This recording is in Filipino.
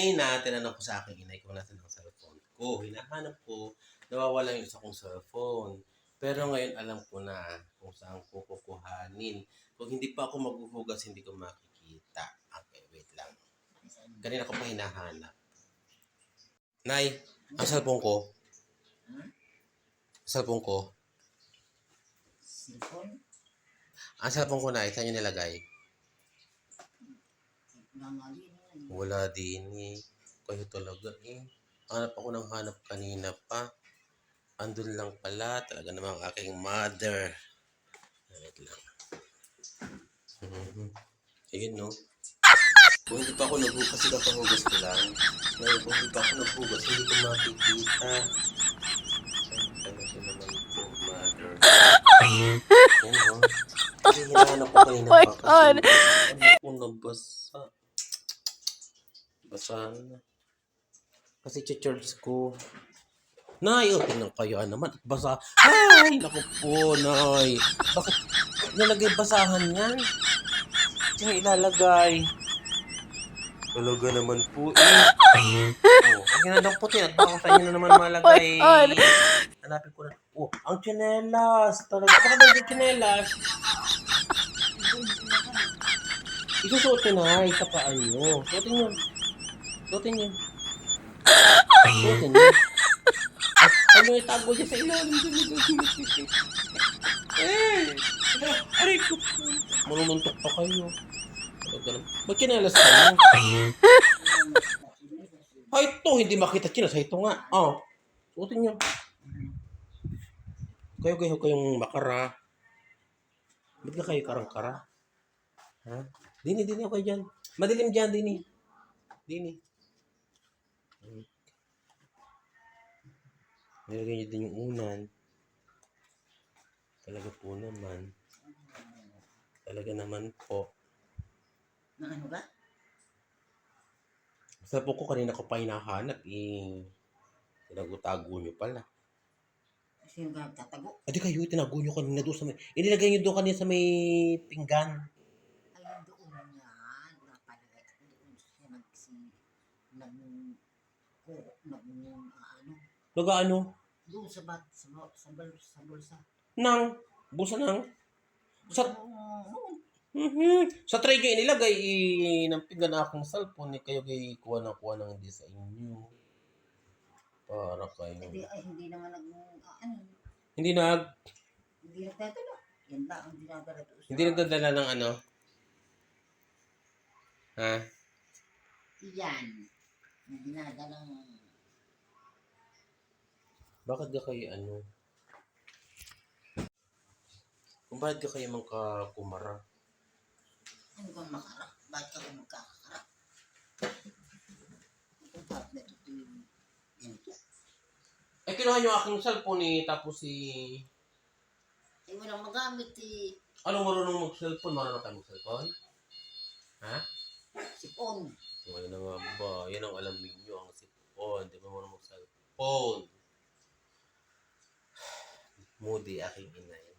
Kanina, tinanong ko sa aking inay kung nasan ang cellphone ko. Hinahanap ko, nawawala yung isa kong cellphone. Pero ngayon alam ko na kung saan ko kukuhanin. Kung hindi pa ako maghuhugas, hindi ko makikita. Okay, wait lang. Kanina ko pa hinahanap. Nay, ang cellphone ko. Cellphone ko. Cellphone? Ang cellphone ko na, saan nyo nilagay? Wala din eh. Kayo talaga eh. Hanap ako ng hanap kanina pa. Andun lang pala. Talaga namang aking mother. Wait lang. Ayun no. Kung hindi pa ako naghugas, kasi kapahugas ko lang. Ngayon, kung hindi pa ako naghugas, hindi ko makikita. Talaga naman po, mother. Oo. Kasi hinahanap ko kanina pa kasi hindi ko nabasa. Basahan na. Kasi charge ko. Nay, oh, tingnan kaya naman. Basa. Ay, naku po, Nay. Bakit nalagay basahan yan? Diyan ilalagay. Talaga naman po eh. Oh, ang yan ng puti at baka saan nyo na naman malagay. Hanapin ko na. Oh, ang tsinelas. Talaga. Baka ba yung tsinelas? Isusuot nyo na. Ikapaan nyo. Suotin nyo. Suotin nyo. Suotin nyo. Ano yung tago niya sa ilalim? Aray ko po. Manununtok pa kayo. Ba't kinalas kayo? Ito, hindi makita chinas. Ito nga. Oh, suotin nyo. Kayo kayong makara. Ba't ka kayo karang-kara? Ha? Dini ako dyan. Madilim dyan, Dini. Nilagay niyo din yung unan. Talaga po naman. Talaga naman po. Ano ba? Sa po ko kanina ko pa hinahanap eh. Tinagutago nyo pala. Sino ka tatago? Adi kayo, tinago nyo kanina doon sa may... Inilagay nyo doon kanina sa may pinggan. Ay, doon yan. Wala pa na doon siya ano? Nag-ano? Doon sa bulsa. Nang? Busa nang? Sa... Sa tray nyo inilagay ng pinggan na akong cellphone eh. Kayo kuha ng design nyo. Para kayo. Hindi naman Hindi nagtatalo. Yan ba ang dinadala doon? Hindi nagdadala ng ano? Ha? Yan. Ang dinadala ng... Bakit ka kayo ano? Kung bakit ka kayo kumara? Ano kang makara? Bakit ka kung magkakakara? Kung bakit na ito yung ganito? Eh, kinuha nyo aking cellphone eh, tapos Eh, walang magamit eh. Ano marunong mag-cellphone? Marunong kayo mag-cellphone? Ha? Sipon. Ngayon na nga ba? Yan ang alam ninyo, ang cellphone. Di ba marunong mag-cellphone? Moody, aking inay.